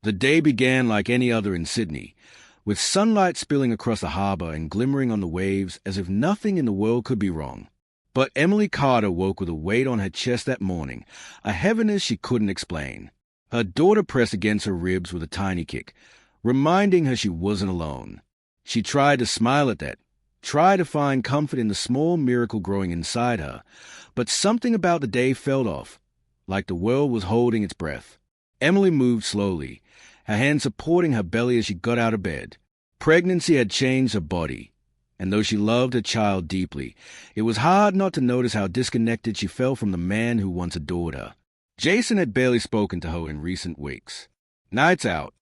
The day began like any other in Sydney, with sunlight spilling across the harbour and glimmering on the waves as if nothing in the world could be wrong. But Emily Carter woke with a weight on her chest that morning, a heaviness she couldn't explain. Her daughter pressed against her ribs with a tiny kick, reminding her she wasn't alone. She tried to smile at that, tried to find comfort in the small miracle growing inside her, but something about the day felt off, like the world was holding its breath. Emily moved slowly, her hand supporting her belly as she got out of bed. Pregnancy had changed her body, and though she loved her child deeply, it was hard not to notice how disconnected she felt from the man who once adored her. Jason had barely spoken to her in recent weeks. Nights out,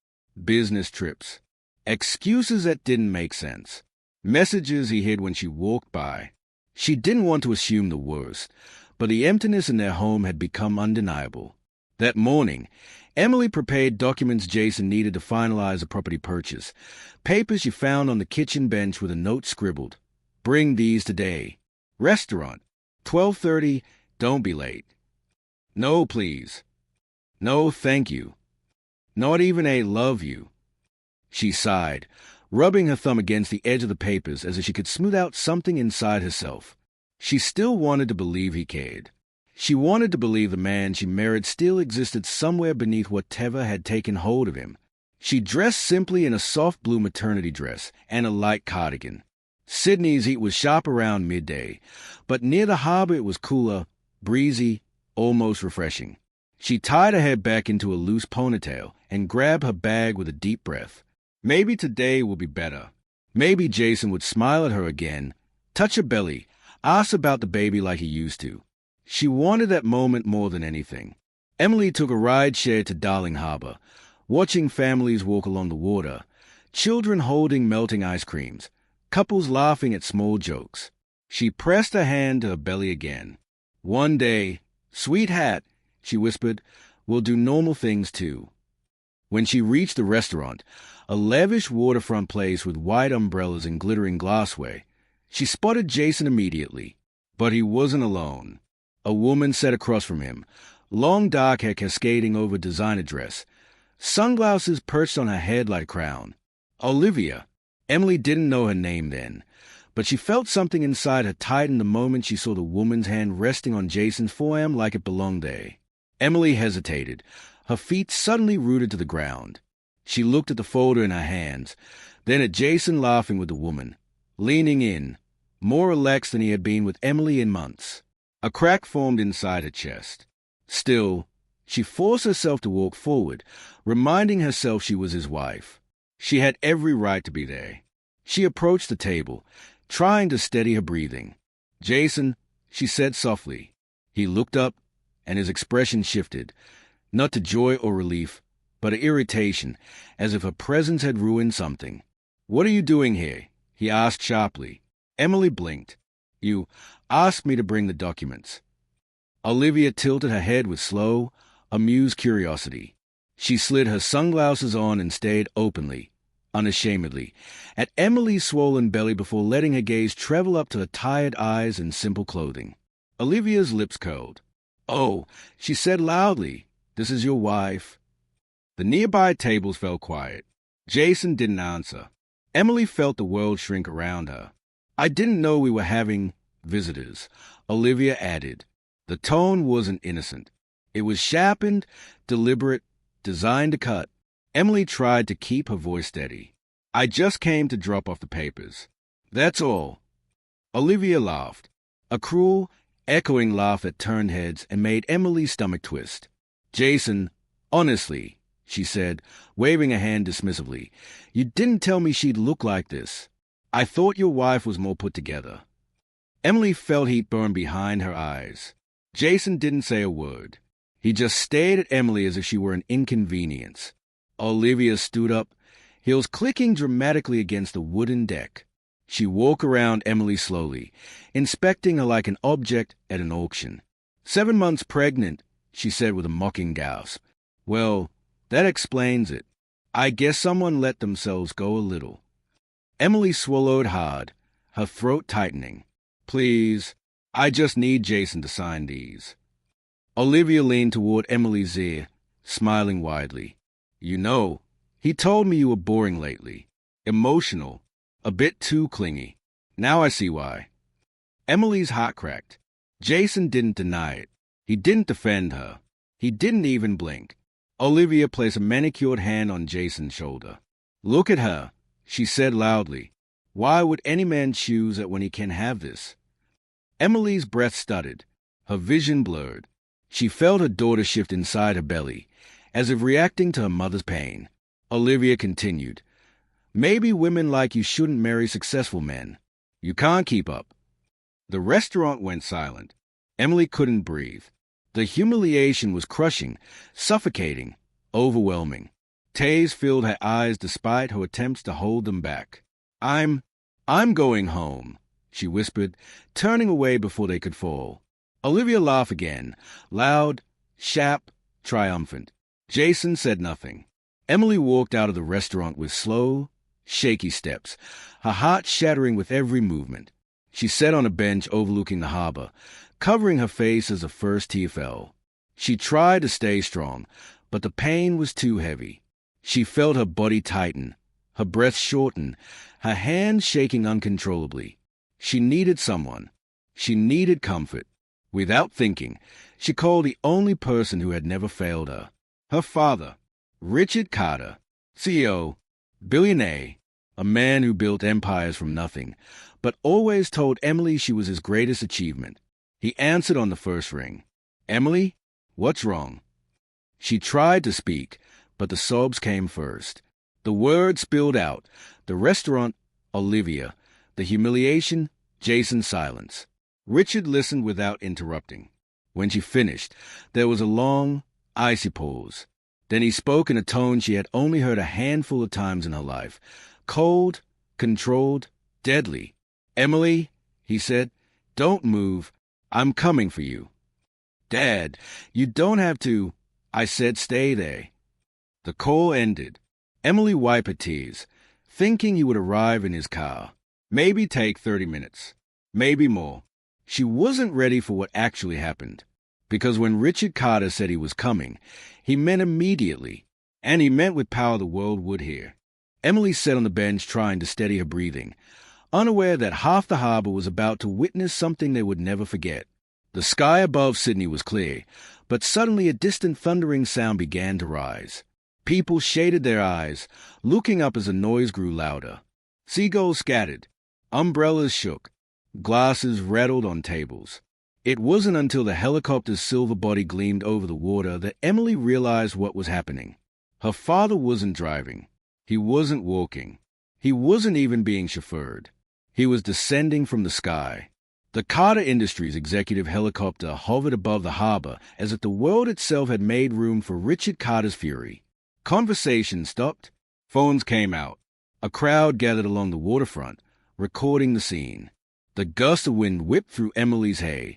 business trips, excuses that didn't make sense, messages he hid when she walked by. She didn't want to assume the worst, but the emptiness in their home had become undeniable. That morning, Emily prepared documents Jason needed to finalize a property purchase, papers she found on the kitchen bench with a note scribbled. "Bring these today. Restaurant. 12:30. Don't be late. No, please. No, thank you. Not even a love you." She sighed, rubbing her thumb against the edge of the papers as if she could smooth out something inside herself. She still wanted to believe he cared. She wanted to believe the man she married still existed somewhere beneath whatever had taken hold of him. She dressed simply in a soft blue maternity dress and a light cardigan. Sydney's heat was sharp around midday, but near the harbour it was cooler, breezy, almost refreshing. She tied her hair back into a loose ponytail and grabbed her bag with a deep breath. Maybe today will be better. Maybe Jason would smile at her again, touch her belly, ask about the baby like he used to. She wanted that moment more than anything. Emily took a ride share to Darling Harbour, watching families walk along the water, children holding melting ice creams, couples laughing at small jokes. She pressed her hand to her belly again. "One day, sweet hat," she whispered, "we'll do normal things too." When she reached the restaurant, a lavish waterfront place with wide umbrellas and glittering glassware, she spotted Jason immediately. But he wasn't alone. A woman sat across from him, long dark hair cascading over a designer dress, sunglasses perched on her head like a crown. Olivia. Emily didn't know her name then, but she felt something inside her tighten the moment she saw the woman's hand resting on Jason's forearm like it belonged there. Emily hesitated, her feet suddenly rooted to the ground. She looked at the folder in her hands, then at Jason laughing with the woman, leaning in, more relaxed than he had been with Emily in months. A crack formed inside her chest. Still, she forced herself to walk forward, reminding herself she was his wife. She had every right to be there. She approached the table, trying to steady her breathing. "Jason," she said softly. He looked up, and his expression shifted, not to joy or relief, but to irritation, as if her presence had ruined something. "What are you doing here?" he asked sharply. Emily blinked. "You asked me to bring the documents." Olivia tilted her head with slow, amused curiosity. She slid her sunglasses on and stared openly, unashamedly, at Emily's swollen belly before letting her gaze travel up to her tired eyes and simple clothing. Olivia's lips curled. "Oh," she said loudly, "this is your wife." The nearby tables fell quiet. Jason didn't answer. Emily felt the world shrink around her. "I didn't know we were having visitors," Olivia added. The tone wasn't innocent. It was sharpened, deliberate, designed to cut. Emily tried to keep her voice steady. "I just came to drop off the papers. That's all." Olivia laughed, a cruel, echoing laugh that turned heads and made Emily's stomach twist. "Jason, honestly," she said, waving a hand dismissively, "you didn't tell me she'd look like this. I thought your wife was more put together." Emily felt heat burn behind her eyes. Jason didn't say a word. He just stared at Emily as if she were an inconvenience. Olivia stood up, heels clicking dramatically against the wooden deck. She walked around Emily slowly, inspecting her like an object at an auction. 7 months pregnant," she said with a mocking gasp. "Well, that explains it. I guess someone let themselves go a little." Emily swallowed hard, her throat tightening. "Please, I just need Jason to sign these." Olivia leaned toward Emily's ear, smiling widely. You know, he told me you were boring lately. Emotional. A bit too clingy. Now I see why. Emily's heart cracked. Jason didn't deny it. He didn't defend her. He didn't even blink. Olivia placed a manicured hand on Jason's shoulder. Look at her, she said loudly. Why would any man choose that when he can have this? Emily's breath stuttered. Her vision blurred. She felt her daughter shift inside her belly, as if reacting to her mother's pain. Olivia continued. Maybe women like you shouldn't marry successful men. You can't keep up. The restaurant went silent. Emily couldn't breathe. The humiliation was crushing, suffocating, overwhelming. Tears filled her eyes despite her attempts to hold them back. I'm going home, she whispered, turning away before they could fall. Olivia laughed again, loud, sharp, triumphant. Jason said nothing. Emily walked out of the restaurant with slow, shaky steps, her heart shattering with every movement. She sat on a bench overlooking the harbor, covering her face as the first tear fell. She tried to stay strong, but the pain was too heavy. She felt her body tighten, her breath shorten, her hands shaking uncontrollably. She needed someone. She needed comfort. Without thinking, she called the only person who had never failed her. Her father, Richard Carter, CEO, billionaire, a man who built empires from nothing, but always told Emily she was his greatest achievement. He answered on the first ring. Emily, what's wrong? She tried to speak, but the sobs came first. The words spilled out. The restaurant, Olivia. The humiliation, Jason's silence. Richard listened without interrupting. When she finished, there was a long, icy pause. Then he spoke in a tone she had only heard a handful of times in her life. Cold, controlled, deadly. Emily, he said, don't move. I'm coming for you. Dad, you don't have to. I said stay there. The call ended. Emily wiped her tears, thinking he would arrive in his car. Maybe take 30 minutes. Maybe more. She wasn't ready for what actually happened. Because when Richard Carter said he was coming, he meant immediately. And he meant with power the world would hear. Emily sat on the bench trying to steady her breathing, unaware that half the harbor was about to witness something they would never forget. The sky above Sydney was clear, but suddenly a distant thundering sound began to rise. People shaded their eyes, looking up as the noise grew louder. Seagulls scattered. Umbrellas shook. Glasses rattled on tables. It wasn't until the helicopter's silver body gleamed over the water that Emily realized what was happening. Her father wasn't driving. He wasn't walking. He wasn't even being chauffeured. He was descending from the sky. The Carter Industries executive helicopter hovered above the harbor as if the world itself had made room for Richard Carter's fury. Conversation stopped. Phones came out. A crowd gathered along the waterfront, recording the scene. The gust of wind whipped through Emily's hair,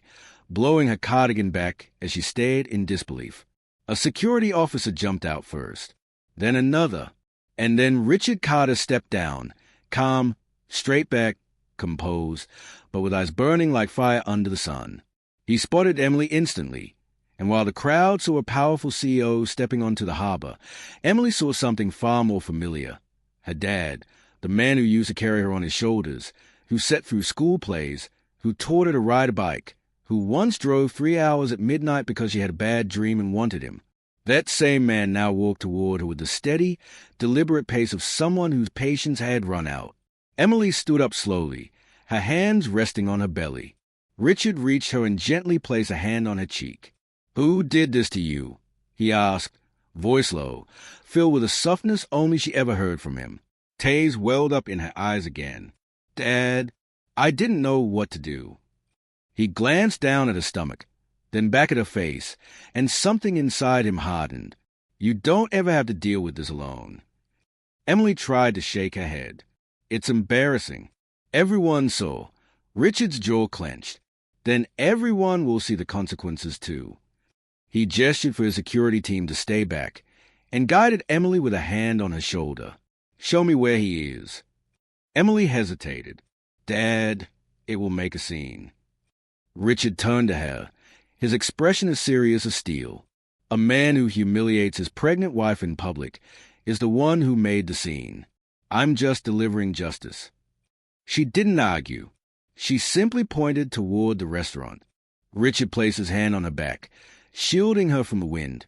blowing her cardigan back as she stared in disbelief. A security officer jumped out first, then another, and then Richard Carter stepped down, calm, straight back, composed, but with eyes burning like fire under the sun. He spotted Emily instantly, and while the crowd saw a powerful CEO stepping onto the harbor, Emily saw something far more familiar. Her dad, the man who used to carry her on his shoulders, who sat through school plays, who taught her to ride a bike, who once drove 3 hours at midnight because she had a bad dream and wanted him. That same man now walked toward her with the steady, deliberate pace of someone whose patience had run out. Emily stood up slowly, her hands resting on her belly. Richard reached her and gently placed a hand on her cheek. "Who did this to you?" he asked, voice low, filled with a softness only she ever heard from him. Tears welled up in her eyes again. "Dad, I didn't know what to do." He glanced down at her stomach, then back at her face, and something inside him hardened. "You don't ever have to deal with this alone." Emily tried to shake her head. "It's embarrassing. Everyone saw." Richard's jaw clenched. "Then everyone will see the consequences too." He gestured for his security team to stay back, and guided Emily with a hand on her shoulder. "Show me where he is." Emily hesitated. "Dad, it will make a scene." Richard turned to her, his expression as serious as steel. A man who humiliates his pregnant wife in public is the one who made the scene. I'm just delivering justice." She didn't argue. She simply pointed toward the restaurant. Richard placed his hand on her back, shielding her from the wind,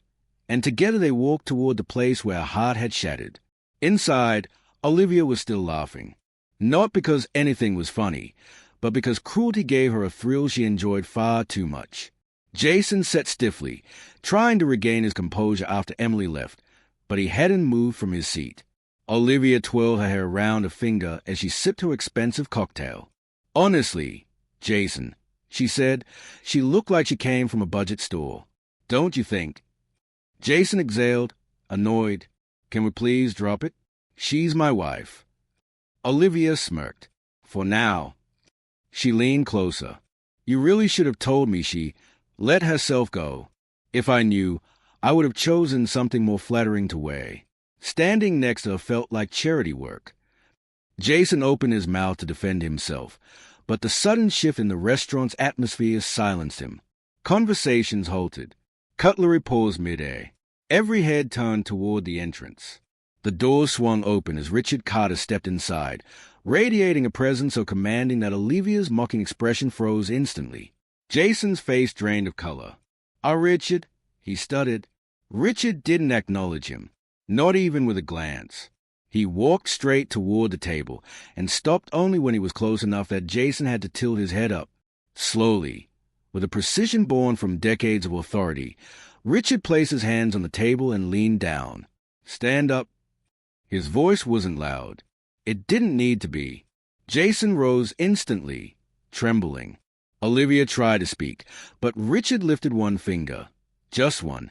and together they walked toward the place where her heart had shattered. Inside, Olivia was still laughing. Not because anything was funny, but because cruelty gave her a thrill she enjoyed far too much. Jason sat stiffly, trying to regain his composure after Emily left, but he hadn't moved from his seat. Olivia twirled her hair around a finger as she sipped her expensive cocktail. "Honestly, Jason," she said, she looked like she came from a budget store. "Don't you think?" Jason exhaled, annoyed. "Can we please drop it? She's my wife." Olivia smirked. "For now." She leaned closer. "You really should have told me she let herself go. If I knew, I would have chosen something more flattering to wear." Standing next to her felt like charity work. Jason opened his mouth to defend himself, but the sudden shift in the restaurant's atmosphere silenced him. Conversations halted. Cutlery paused midair. Every head turned toward the entrance. The door swung open as Richard Carter stepped inside, radiating a presence so commanding that Olivia's mocking expression froze instantly. Jason's face drained of color. Richard," he stuttered. Richard didn't acknowledge him, not even with a glance. He walked straight toward the table and stopped only when he was close enough that Jason had to tilt his head up. Slowly, with a precision born from decades of authority, Richard placed his hands on the table and leaned down. "Stand up." His voice wasn't loud. It didn't need to be. Jason rose instantly, trembling. Olivia tried to speak, but Richard lifted one finger, just one,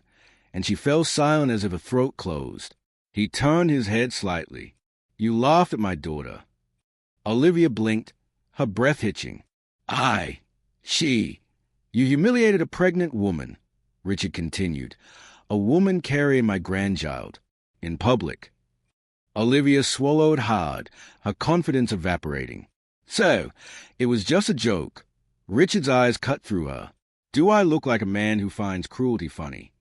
and she fell silent as if her throat closed. He turned his head slightly. "You laughed at my daughter." Olivia blinked, her breath hitching. You humiliated a pregnant woman," Richard continued. "A woman carrying my grandchild. In public." Olivia swallowed hard, her confidence evaporating. "So, it was just a joke." Richard's eyes cut through her. "Do I look like a man who finds cruelty funny?"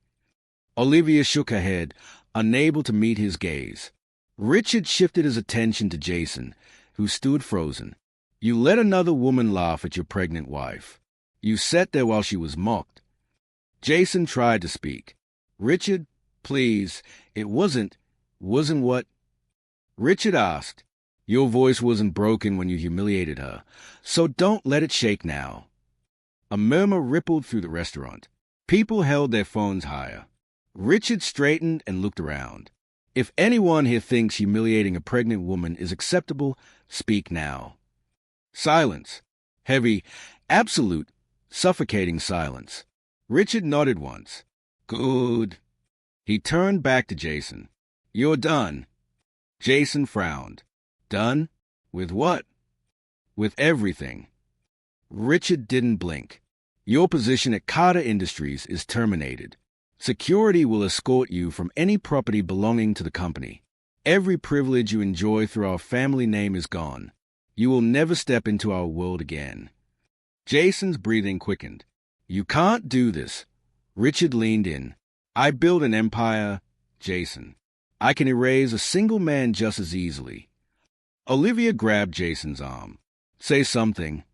Olivia shook her head, unable to meet his gaze. Richard shifted his attention to Jason, who stood frozen. "You let another woman laugh at your pregnant wife. You sat there while she was mocked." Jason tried to speak. "Richard, please, it wasn't what?" Richard asked. "Your voice wasn't broken when you humiliated her, so don't let it shake now." A murmur rippled through the restaurant. People held their phones higher. Richard straightened and looked around. "If anyone here thinks humiliating a pregnant woman is acceptable, speak now." Silence. Heavy, absolute, suffocating silence. Richard nodded once. "Good." He turned back to Jason. "You're done." Jason frowned. "Done? With what?" "With everything." Richard didn't blink. "Your position at Carter Industries is terminated. Security will escort you from any property belonging to the company. Every privilege you enjoy through our family name is gone. You will never step into our world again." Jason's breathing quickened. "You can't do this." Richard leaned in. "I built an empire, Jason. I can erase a single man just as easily." Olivia grabbed Jason's arm. "Say something."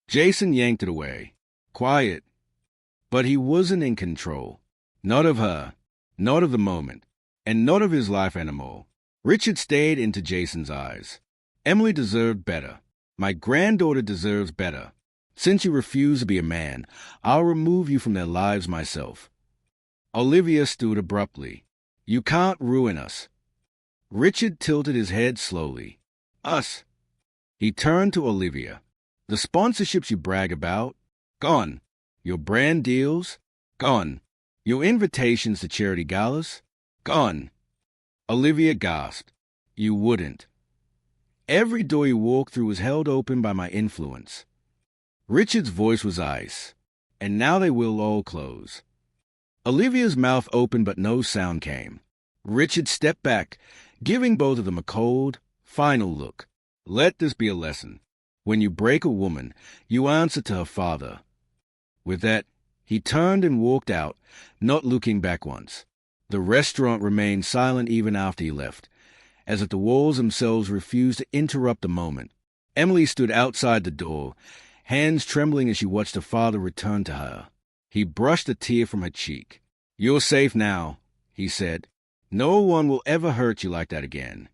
Jason yanked it away. "Quiet." But he wasn't in control. Not of her, not of the moment, and not of his life anymore. Richard stared into Jason's eyes. "Emily deserved better. My granddaughter deserves better. Since you refuse to be a man, I'll remove you from their lives myself." Olivia stood abruptly. "You can't ruin us." Richard tilted his head slowly. "Us." He turned to Olivia. "The sponsorships you brag about? Gone. Your brand deals? Gone. Your invitations to charity galas? Gone." Olivia gasped. "You wouldn't." "Every door you walk through is held open by my influence." Richard's voice was ice. "And now they will all close." Olivia's mouth opened but no sound came. Richard stepped back, giving both of them a cold, final look. "Let this be a lesson. When you break a woman, you answer to her father." With that, He turned and walked out, not looking back once. The restaurant remained silent even after he left, as if the walls themselves refused to interrupt the moment. Emily stood outside the door, hands trembling as she watched her father return to her. He brushed a tear from her cheek. "You're safe now," he said. "No one will ever hurt you like that again."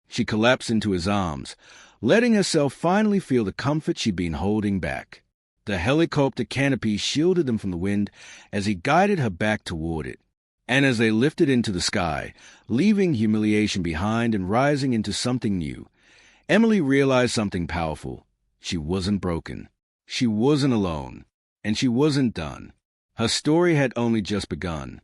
She collapsed into his arms, letting herself finally feel the comfort she'd been holding back. The helicopter canopy shielded them from the wind as he guided her back toward it. And as they lifted into the sky, leaving humiliation behind and rising into something new, Emily realized something powerful. She wasn't broken. She wasn't alone. And she wasn't done. Her story had only just begun.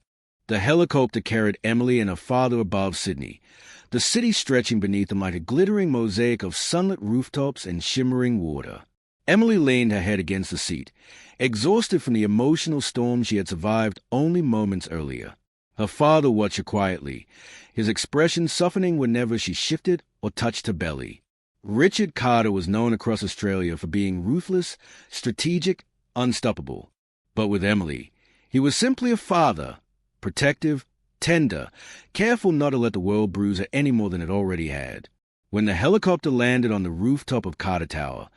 The helicopter carried Emily and her father above Sydney, the city stretching beneath them like a glittering mosaic of sunlit rooftops and shimmering water. Emily leaned her head against the seat, exhausted from the emotional storm she had survived only moments earlier. Her father watched her quietly, his expression softening whenever she shifted or touched her belly. Richard Carter was known across Australia for being ruthless, strategic, unstoppable. But with Emily, he was simply a father, protective, tender, careful not to let the world bruise her any more than it already had. When the helicopter landed on the rooftop of Carter Tower,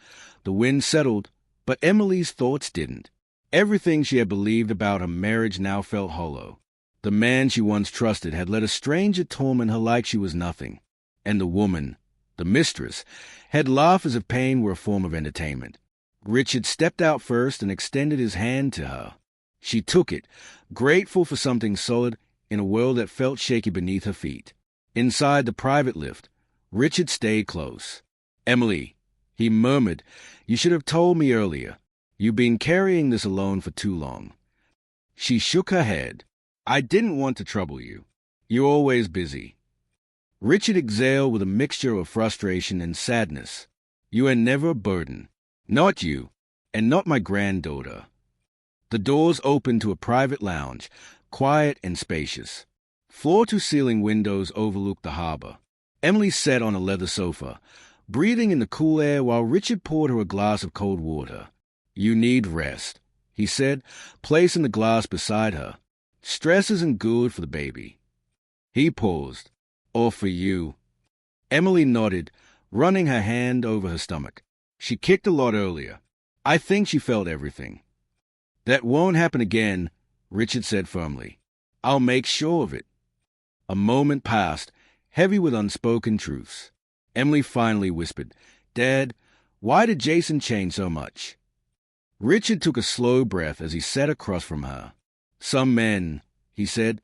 the wind settled, but Emily's thoughts didn't. Everything she had believed about her marriage now felt hollow. The man she once trusted had let a stranger torment her like she was nothing. And the woman, the mistress, had laughed as if pain were a form of entertainment. Richard stepped out first and extended his hand to her. She took it, grateful for something solid in a world that felt shaky beneath her feet. Inside the private lift, Richard stayed close. "Emily," he murmured, "you should have told me earlier. You've been carrying this alone for too long." She shook her head. "I didn't want to trouble you. You're always busy." Richard exhaled with a mixture of frustration and sadness. "You are never a burden. Not you, and not my granddaughter." The doors opened to a private lounge, quiet and spacious. Floor-to-ceiling windows overlooked the harbor. Emily sat on a leather sofa, breathing in the cool air while Richard poured her a glass of cold water. "You need rest," he said, placing the glass beside her. "Stress isn't good for the baby." He paused. "Or for you." Emily nodded, running her hand over her stomach. She kicked a lot earlier. I think she felt everything. "That won't happen again," Richard said firmly. "I'll make sure of it." A moment passed, heavy with unspoken truths. Emily finally whispered, "Dad, why did Jason change so much?" Richard took a slow breath as he sat across from her. "Some men," he said,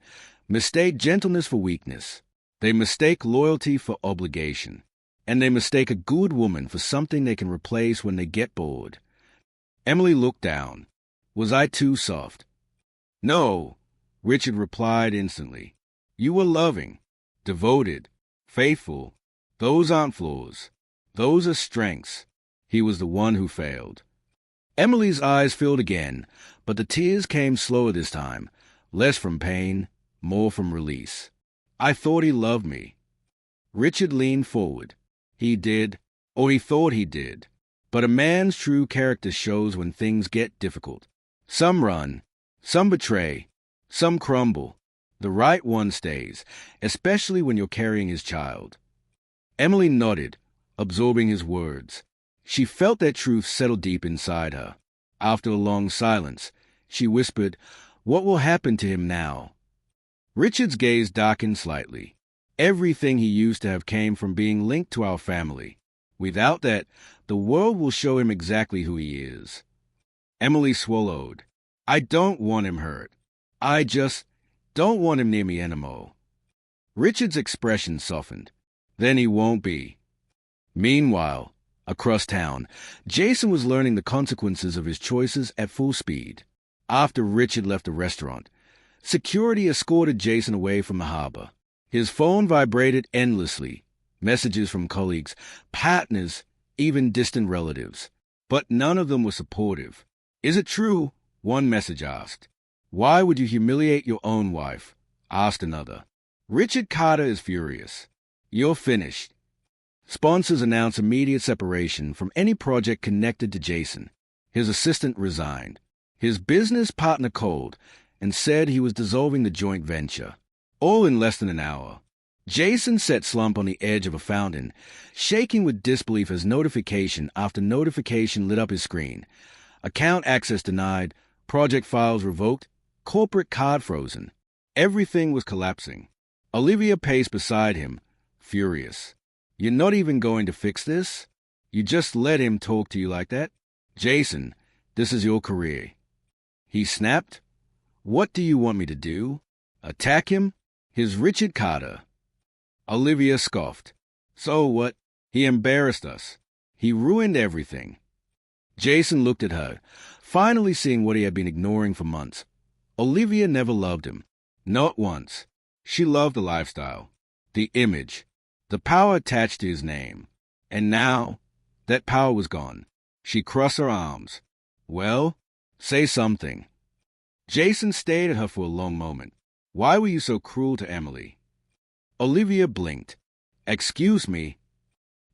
"mistake gentleness for weakness. They mistake loyalty for obligation. And they mistake a good woman for something they can replace when they get bored." Emily looked down. "Was I too soft?" "No," Richard replied instantly. "You were loving, devoted, faithful. Those aren't flaws. Those are strengths." He was the one who failed. Emily's eyes filled again, but the tears came slower this time, less from pain, more from release. "I thought he loved me." Richard leaned forward. "He did, or he thought he did. But a man's true character shows when things get difficult. Some run, some betray, some crumble. The right one stays, especially when you're carrying his child." Emily nodded, absorbing his words. She felt that truth settle deep inside her. After a long silence, she whispered, "What will happen to him now?" Richard's gaze darkened slightly. Everything he used to have came from being linked to our family. Without that, the world will show him exactly who he is. Emily swallowed. "I don't want him hurt. I just don't want him near me anymore." Richard's expression softened. "Then he won't be." Meanwhile, across town, Jason was learning the consequences of his choices at full speed. After Richard left the restaurant, security escorted Jason away from the harbor. His phone vibrated endlessly. Messages from colleagues, partners, even distant relatives. But none of them were supportive. "Is it true?" one message asked. "Why would you humiliate your own wife?" asked another. "Richard Carter is furious. You're finished." Sponsors announced immediate separation from any project connected to Jason. His assistant resigned. His business partner called and said he was dissolving the joint venture, all in less than an hour. Jason sat slumped on the edge of a fountain, shaking with disbelief as notification after notification lit up his screen. Account access denied, project files revoked, corporate card frozen. Everything was collapsing. Olivia paced beside him, furious. You're not even going to fix this? You just let him talk to you like that? Jason, this is your career. He snapped. What do you want me to do? Attack him? He's Richard Carter. Olivia scoffed. So what? He embarrassed us. He ruined everything. Jason looked at her, finally seeing what he had been ignoring for months. Olivia never loved him. Not once. She loved the lifestyle, the image, the power attached to his name. And now, that power was gone. She crossed her arms. Well, say something. Jason stared at her for a long moment. Why were you so cruel to Emily? Olivia blinked. Excuse me.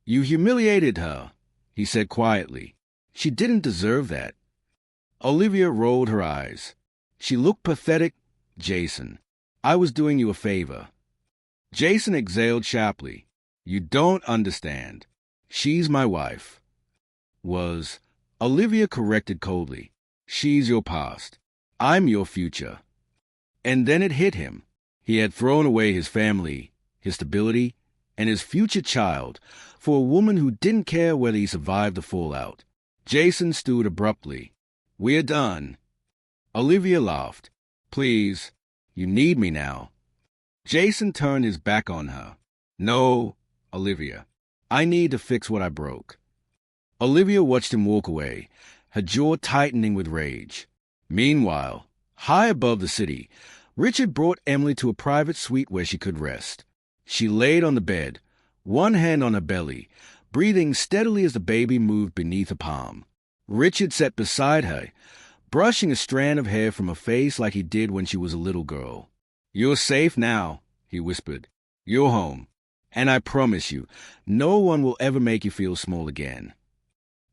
You humiliated her, he said quietly. She didn't deserve that. Olivia rolled her eyes. She looked pathetic. Jason, I was doing you a favor. Jason exhaled sharply. You don't understand. She's my wife. Was. Olivia corrected coldly. She's your past. I'm your future. And then it hit him. He had thrown away his family, his stability, and his future child for a woman who didn't care whether he survived the fallout. Jason stood abruptly. We're done. Olivia laughed. Please, you need me now. Jason turned his back on her. No, Olivia. I need to fix what I broke. Olivia watched him walk away, her jaw tightening with rage. Meanwhile, high above the city, Richard brought Emily to a private suite where she could rest. She laid on the bed, one hand on her belly, breathing steadily as the baby moved beneath her palm. Richard sat beside her, brushing a strand of hair from her face like he did when she was a little girl. You're safe now, he whispered. You're home. And I promise you, no one will ever make you feel small again.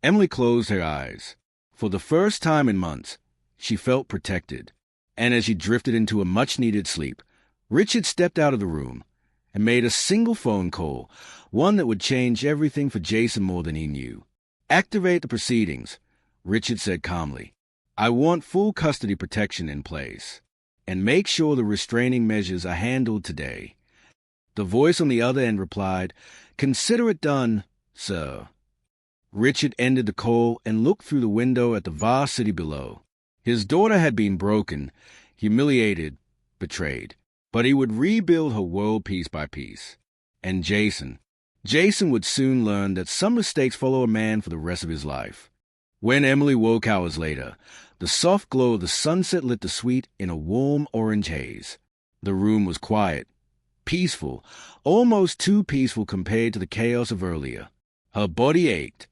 Emily closed her eyes. For the first time in months, she felt protected. And as she drifted into a much-needed sleep, Richard stepped out of the room and made a single phone call, one that would change everything for Jason more than he knew. Activate the proceedings, Richard said calmly. I want full custody protection in place. And make sure the restraining measures are handled today. The voice on the other end replied, Consider it done, sir. Richard ended the call and looked through the window at the vast city below. His daughter had been broken, humiliated, betrayed. But he would rebuild her world piece by piece. And Jason would soon learn that some mistakes follow a man for the rest of his life. When Emily woke hours later, the soft glow of the sunset lit the suite in a warm orange haze. The room was quiet, peaceful, almost too peaceful compared to the chaos of earlier. Her body ached,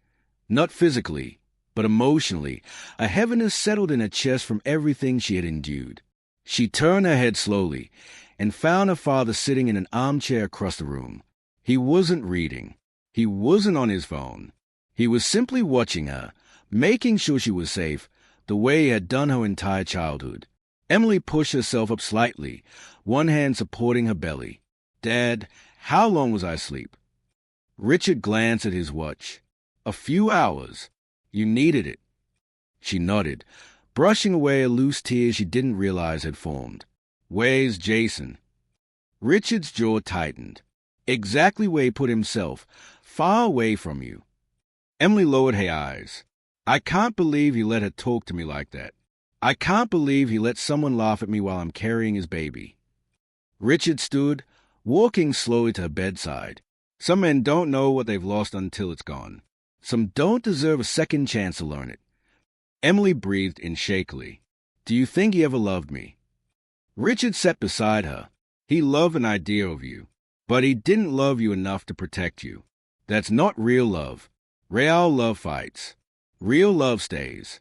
not physically, but emotionally. A heaviness settled in her chest from everything she had endured. She turned her head slowly and found her father sitting in an armchair across the room. He wasn't reading. He wasn't on his phone. He was simply watching her, making sure she was safe, the way he had done her entire childhood. Emily pushed herself up slightly, one hand supporting her belly. Dad, how long was I asleep? Richard glanced at his watch. A few hours. You needed it. She nodded, brushing away a loose tear she didn't realize had formed. Where's Jason? Richard's jaw tightened. Exactly where he put himself, far away from you. Emily lowered her eyes. I can't believe he let her talk to me like that. I can't believe he let someone laugh at me while I'm carrying his baby. Richard stood, walking slowly to her bedside. Some men don't know what they've lost until it's gone. Some don't deserve a second chance to learn it. Emily breathed in shakily. Do you think he ever loved me? Richard sat beside her. He loved an idea of you, but he didn't love you enough to protect you. That's not real love. Real love fights. Real love stays.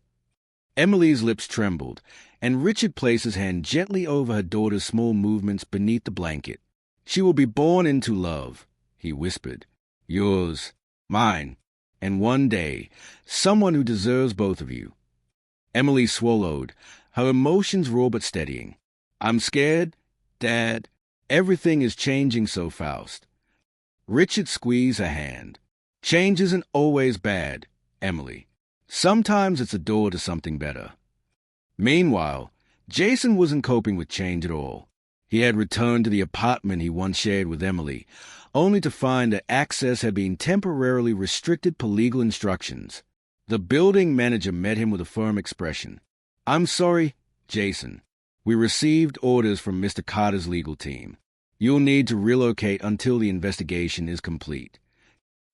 Emily's lips trembled, and Richard placed his hand gently over her daughter's small movements beneath the blanket. She will be born into love, he whispered. Yours, mine, and one day, someone who deserves both of you. Emily swallowed, her emotions raw but steadying. I'm scared, Dad. Everything is changing so fast. Richard squeezed her hand. Change isn't always bad, Emily. Sometimes it's a door to something better. Meanwhile, Jason wasn't coping with change at all. He had returned to the apartment he once shared with Emily, only to find that access had been temporarily restricted per legal instructions. The building manager met him with a firm expression. I'm sorry, Jason. We received orders from Mr. Carter's legal team. You'll need to relocate until the investigation is complete.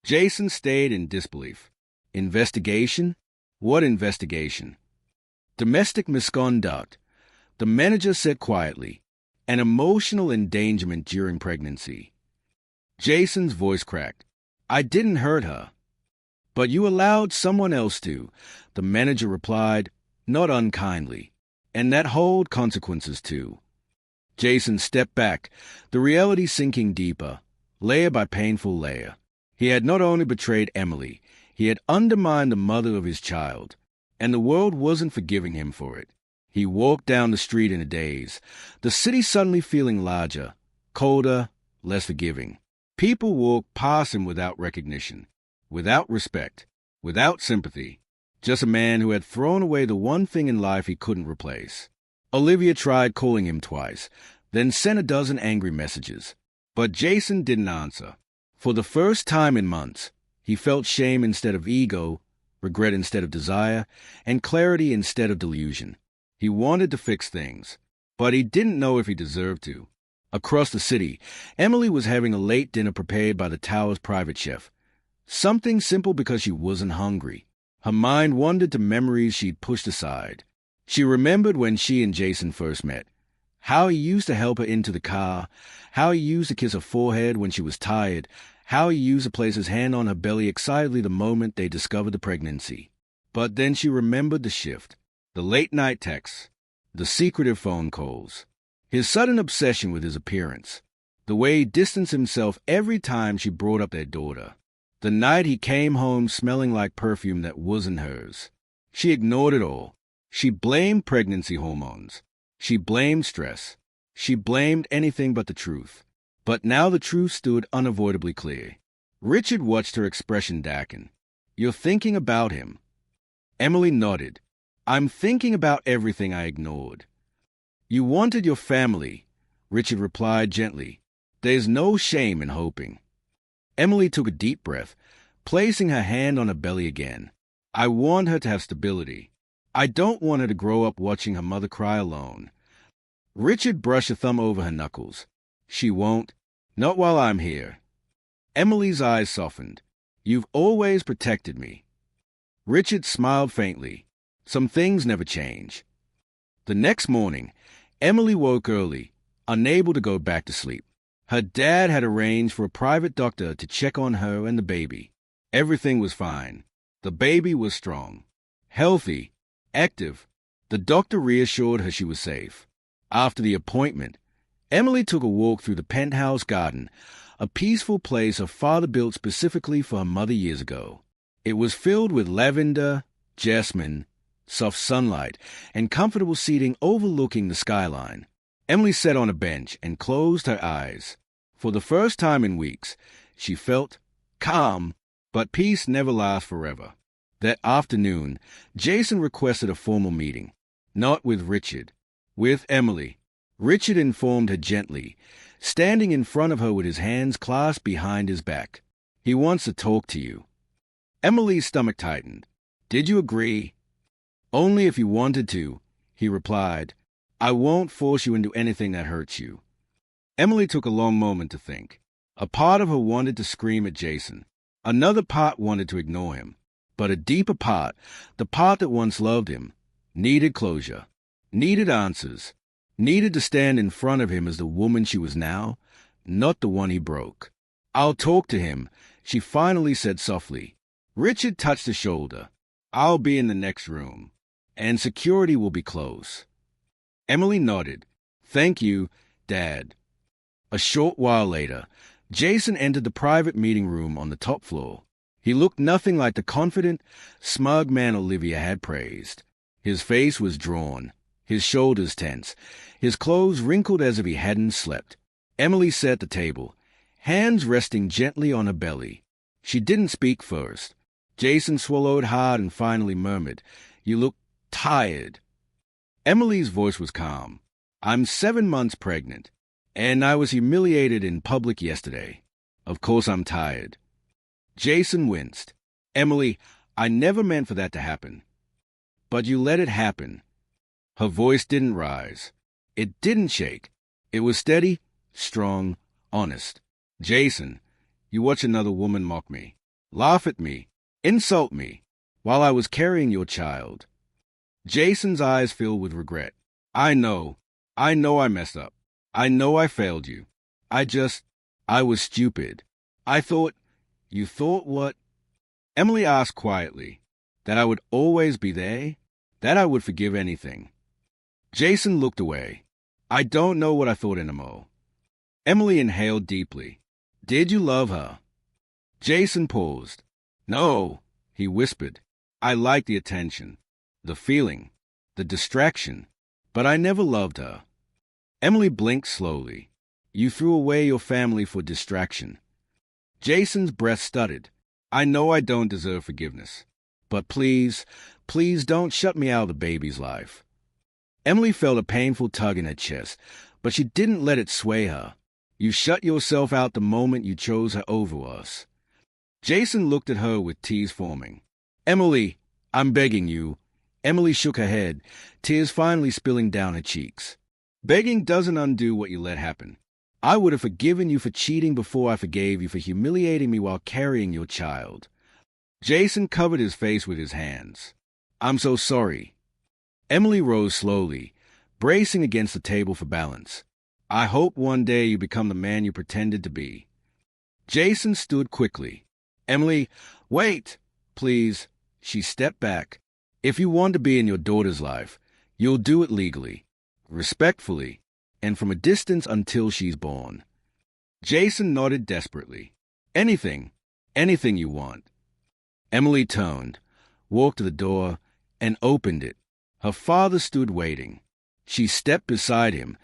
Jason stayed in disbelief. Investigation? What investigation? Domestic misconduct, the manager said quietly. An emotional endangerment during pregnancy. Jason's voice cracked. I didn't hurt her. But you allowed someone else to, the manager replied, not unkindly. And that hold consequences too. Jason stepped back, the reality sinking deeper, layer by painful layer. He had not only betrayed Emily, he had undermined the mother of his child, and the world wasn't forgiving him for it. He walked down the street in a daze, the city suddenly feeling larger, colder, less forgiving. People walked past him without recognition, without respect, without sympathy. Just a man who had thrown away the one thing in life he couldn't replace. Olivia tried calling him twice, then sent a dozen angry messages. But Jason didn't answer. For the first time in months, he felt shame instead of ego, regret instead of desire, and clarity instead of delusion. He wanted to fix things, but he didn't know if he deserved to. Across the city, Emily was having a late dinner prepared by the tower's private chef. Something simple because she wasn't hungry. Her mind wandered to memories she'd pushed aside. She remembered when she and Jason first met. How he used to help her into the car, how he used to kiss her forehead when she was tired, how he used to place his hand on her belly excitedly the moment they discovered the pregnancy. But then she remembered the shift. The late-night texts, the secretive phone calls, his sudden obsession with his appearance, the way he distanced himself every time she brought up their daughter, the night he came home smelling like perfume that wasn't hers. She ignored it all. She blamed pregnancy hormones. She blamed stress. She blamed anything but the truth. But now the truth stood unavoidably clear. Richard watched her expression darken. You're thinking about him. Emily nodded. I'm thinking about everything I ignored. You wanted your family, Richard replied gently. There's no shame in hoping. Emily took a deep breath, placing her hand on her belly again. I want her to have stability. I don't want her to grow up watching her mother cry alone. Richard brushed a thumb over her knuckles. She won't. Not while I'm here. Emily's eyes softened. You've always protected me. Richard smiled faintly. Some things never change. The next morning, Emily woke early, unable to go back to sleep. Her dad had arranged for a private doctor to check on her and the baby. Everything was fine. The baby was strong, healthy, active. The doctor reassured her she was safe. After the appointment, Emily took a walk through the penthouse garden, a peaceful place her father built specifically for her mother years ago. It was filled with lavender, jasmine, soft sunlight, and comfortable seating overlooking the skyline. Emily sat on a bench and closed her eyes. For the first time in weeks, she felt calm, but peace never lasts forever. That afternoon, Jason requested a formal meeting. Not with Richard, with Emily. Richard informed her gently, standing in front of her with his hands clasped behind his back. He wants to talk to you. Emily's stomach tightened. Did you agree? Only if you wanted to, he replied. I won't force you into anything that hurts you. Emily took a long moment to think. A part of her wanted to scream at Jason. Another part wanted to ignore him. But a deeper part, the part that once loved him, needed closure, needed answers, needed to stand in front of him as the woman she was now, not the one he broke. I'll talk to him, she finally said softly. Richard touched her shoulder. I'll be in the next room, and security will be close. Emily nodded. Thank you, Dad. A short while later, Jason entered the private meeting room on the top floor. He looked nothing like the confident, smug man Olivia had praised. His face was drawn, his shoulders tense, his clothes wrinkled as if he hadn't slept. Emily sat at the table, hands resting gently on her belly. She didn't speak first. Jason swallowed hard and finally murmured, "You look tired." Emily's voice was calm. "I'm 7 months pregnant, and I was humiliated in public yesterday. Of course I'm tired." Jason winced. "Emily, I never meant for that to happen." "But you let it happen." Her voice didn't rise. It didn't shake. It was steady, strong, honest. "Jason, you watch another woman mock me, laugh at me, insult me, while I was carrying your child." Jason's eyes filled with regret. I know I messed up. I know I failed you. I was stupid. I thought." "You thought what?" Emily asked quietly. "That I would always be there? That I would forgive anything?" Jason looked away. "I don't know what I thought anymore." Emily inhaled deeply. "Did you love her?" Jason paused. "No," he whispered. "I liked the attention, the feeling, the distraction, but I never loved her." Emily blinked slowly. "You threw away your family for distraction." Jason's breath stuttered. "I know I don't deserve forgiveness, but please, please don't shut me out of the baby's life." Emily felt a painful tug in her chest, but she didn't let it sway her. "You shut yourself out the moment you chose her over us." Jason looked at her with tears forming. "Emily, I'm begging you." Emily shook her head, tears finally spilling down her cheeks. "Begging doesn't undo what you let happen. I would have forgiven you for cheating before I forgave you for humiliating me while carrying your child." Jason covered his face with his hands. "I'm so sorry." Emily rose slowly, bracing against the table for balance. "I hope one day you become the man you pretended to be." Jason stood quickly. "Emily, wait, please." She stepped back. "If you want to be in your daughter's life, you'll do it legally, respectfully, and from a distance until she's born." Jason nodded desperately. Anything you want." Emily turned, walked to the door, and opened it. Her father stood waiting. She stepped beside him,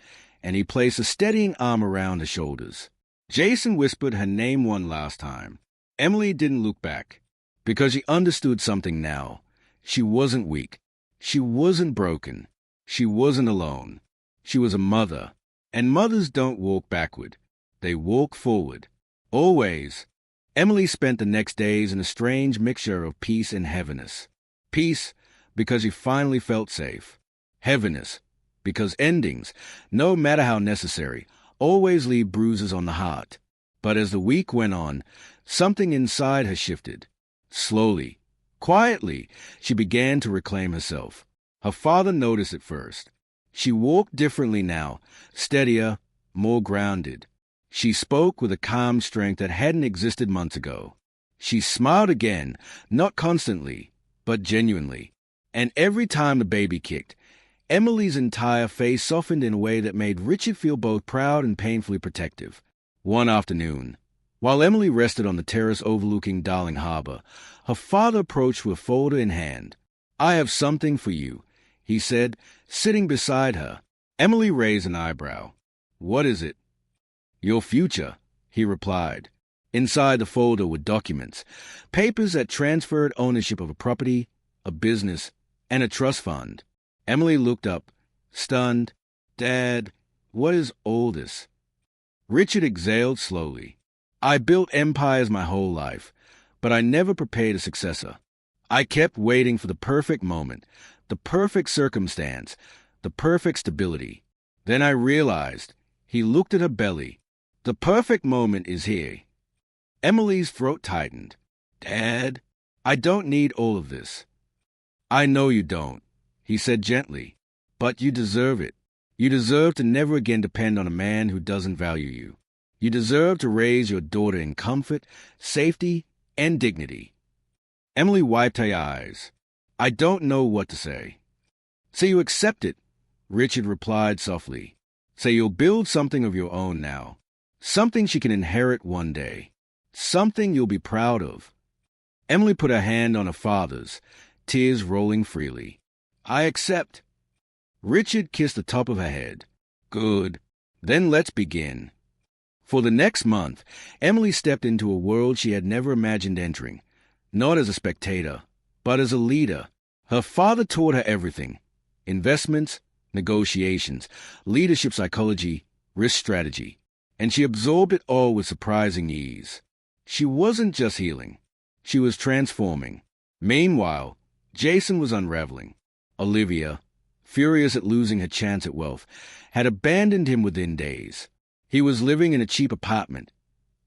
and he placed a steadying arm around her shoulders. Jason whispered her name one last time. Emily didn't look back, because she understood something now. She wasn't weak. She wasn't broken. She wasn't alone. She was a mother, and mothers don't walk backward. They walk forward. Always. Emily spent the next days in a strange mixture of peace and heaviness. Peace, because she finally felt safe. Heaviness, because endings, no matter how necessary, always leave bruises on the heart. But as the week went on, something inside her shifted. Slowly, quietly, she began to reclaim herself. Her father noticed it first. She walked differently now, steadier, more grounded. She spoke with a calm strength that hadn't existed months ago. She smiled again, not constantly, but genuinely. And every time the baby kicked, Emily's entire face softened in a way that made Richard feel both proud and painfully protective. One afternoon, while Emily rested on the terrace overlooking Darling Harbor, her father approached with folder in hand. "I have something for you," he said, sitting beside her. Emily raised an eyebrow. "What is it?" "Your future," he replied. Inside the folder were documents, papers that transferred ownership of a property, a business, and a trust fund. Emily looked up, stunned. "Dad, what is all this?" Richard exhaled slowly. "I built empires my whole life, but I never prepared a successor. I kept waiting for the perfect moment, the perfect circumstance, the perfect stability. Then I realized," he looked at her belly, "the perfect moment is here." Emily's throat tightened. "Dad, I don't need all of this." "I know you don't," he said gently, "but you deserve it. You deserve to never again depend on a man who doesn't value you. You deserve to raise your daughter in comfort, safety, and dignity." Emily wiped her eyes. "I don't know what to say." "So you accept it," Richard replied softly. "So you'll build something of your own now. Something she can inherit one day. Something you'll be proud of." Emily put her hand on her father's, tears rolling freely. I accept. Richard kissed the top of her head. Good. Then let's begin. For the next month, Emily stepped into a world she had never imagined entering, not as a spectator, but as a leader. Her father taught her everything: investments, negotiations, leadership psychology, risk strategy, and she absorbed it all with surprising ease. She wasn't just healing. She was transforming. Meanwhile, Jason was unraveling. Olivia, furious at losing her chance at wealth, had abandoned him within days. He was living in a cheap apartment,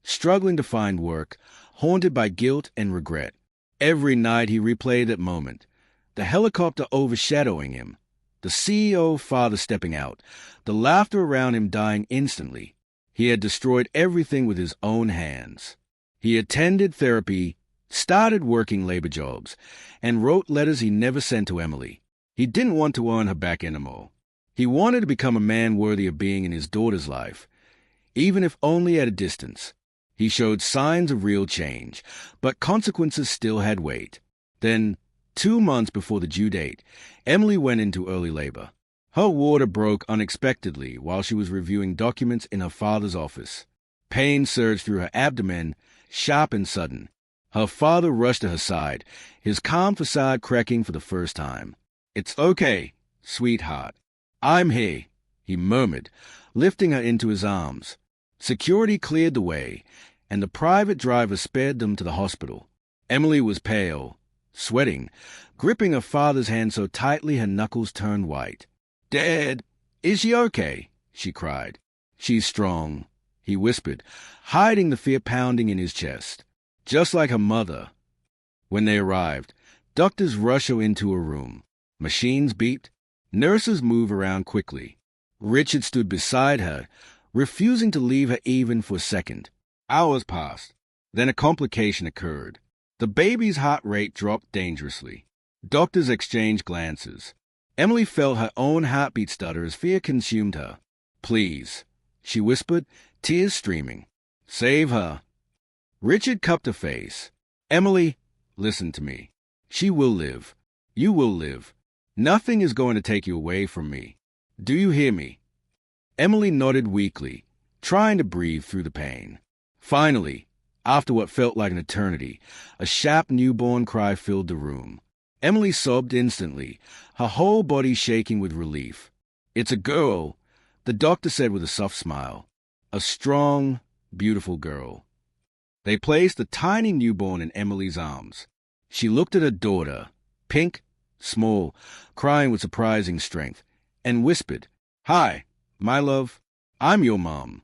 struggling to find work, haunted by guilt and regret. Every night he replayed that moment, the helicopter overshadowing him, the CEO father stepping out, the laughter around him dying instantly. He had destroyed everything with his own hands. He attended therapy, started working labor jobs, and wrote letters he never sent to Emily. He didn't want to earn her back anymore. He wanted to become a man worthy of being in his daughter's life, even if only at a distance. He showed signs of real change, but consequences still had weight. Then, 2 months before the due date, Emily went into early labor. Her water broke unexpectedly while she was reviewing documents in her father's office. Pain surged through her abdomen, sharp and sudden. Her father rushed to her side, his calm facade cracking for the first time. "It's okay, sweetheart. I'm here," he murmured, lifting her into his arms. Security cleared the way, and the private driver sped them to the hospital. Emily was pale, sweating, gripping her father's hand so tightly her knuckles turned white. "Dad, is she okay?" she cried. "She's strong," he whispered, hiding the fear pounding in his chest. "Just like her mother." When they arrived, doctors rushed her into a room. Machines beeped. Nurses moved around quickly. Richard stood beside her, refusing to leave her even for a second. Hours passed. Then a complication occurred. The baby's heart rate dropped dangerously. Doctors exchanged glances. Emily felt her own heartbeat stutter as fear consumed her. "Please," she whispered, tears streaming. "Save her." Richard cupped her face. "Emily, listen to me. She will live. You will live. Nothing is going to take you away from me. Do you hear me?" Emily nodded weakly, trying to breathe through the pain. Finally, after what felt like an eternity, a sharp newborn cry filled the room. Emily sobbed instantly, her whole body shaking with relief. "It's a girl," the doctor said with a soft smile. "A strong, beautiful girl." They placed the tiny newborn in Emily's arms. She looked at her daughter, pink, small, crying with surprising strength, and whispered, "Hi, my love. I'm your mom."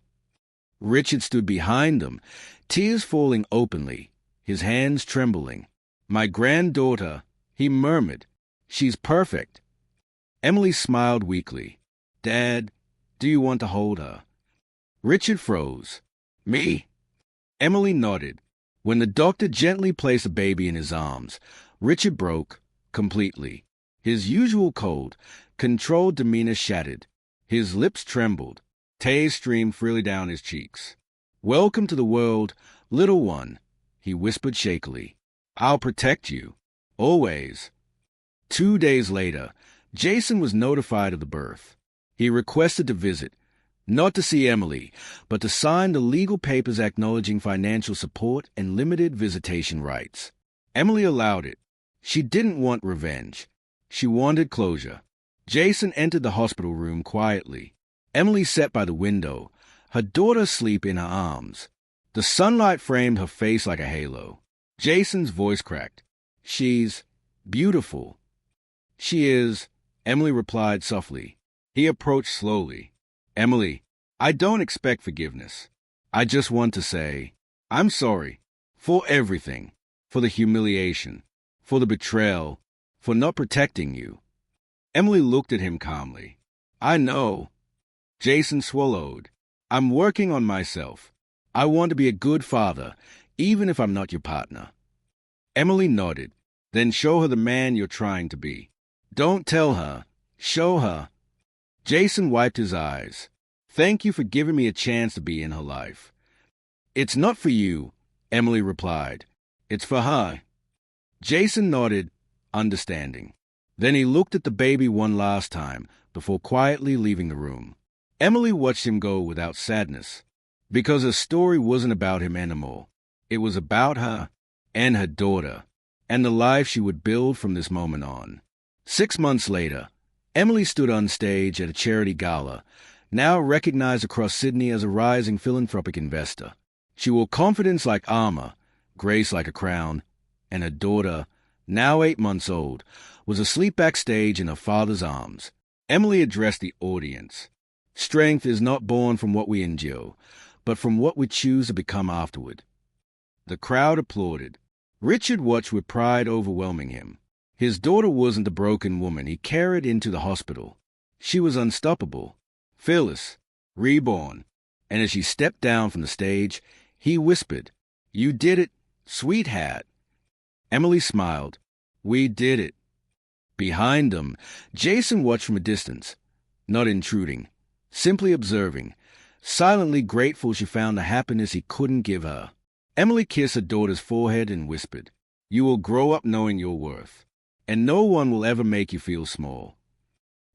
Richard stood behind them, tears falling openly, his hands trembling. "My granddaughter," he murmured. "She's perfect." Emily smiled weakly. "Dad, do you want to hold her?" Richard froze. "Me?" Emily nodded. When the doctor gently placed the baby in his arms, Richard broke completely. His usual cold, controlled demeanor shattered. His lips trembled. Tears streamed freely down his cheeks. "Welcome to the world, little one," he whispered shakily. "I'll protect you. Always." 2 days later, Jason was notified of the birth. He requested to visit, not to see Emily, but to sign the legal papers acknowledging financial support and limited visitation rights. Emily allowed it. She didn't want revenge. She wanted closure. Jason entered the hospital room quietly. Emily sat by the window, her daughter asleep in her arms. The sunlight framed her face like a halo. Jason's voice cracked. "She's beautiful." "She is," Emily replied softly. He approached slowly. "Emily, I don't expect forgiveness. I just want to say, I'm sorry for everything, for the humiliation, for the betrayal, for not protecting you." Emily looked at him calmly. "I know." Jason swallowed. "I'm working on myself. I want to be a good father, even if I'm not your partner." Emily nodded. "Then show her the man you're trying to be. Don't tell her. Show her." Jason wiped his eyes. "Thank you for giving me a chance to be in her life." "It's not for you," Emily replied. "It's for her." Jason nodded, understanding. Then he looked at the baby one last time before quietly leaving the room. Emily watched him go without sadness, because her story wasn't about him anymore. It was about her and her daughter, and the life she would build from this moment on. 6 months later, Emily stood on stage at a charity gala, now recognized across Sydney as a rising philanthropic investor. She wore confidence like armor, grace like a crown, and her daughter, now 8 months old, was asleep backstage in her father's arms. Emily addressed the audience. Strength is not born from what we endure, but from what we choose to become afterward. The crowd applauded. Richard watched with pride overwhelming him. His daughter wasn't the broken woman he carried into the hospital. She was unstoppable, fearless, reborn. And as she stepped down from the stage, he whispered, "You did it, sweetheart." Emily smiled. "We did it." Behind them, Jason watched from a distance, not intruding, simply observing, silently grateful she found the happiness he couldn't give her. Emily kissed her daughter's forehead and whispered, "You will grow up knowing your worth, and no one will ever make you feel small."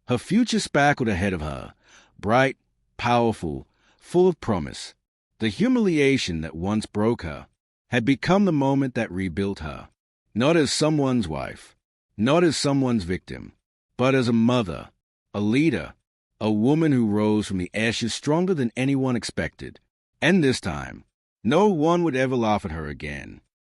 Her future sparkled ahead of her, bright, powerful, full of promise. The humiliation that once broke her had become the moment that rebuilt her, not as someone's wife, not as someone's victim, but as a mother, a leader, a woman who rose from the ashes stronger than anyone expected. And this time, no one would ever laugh at her again.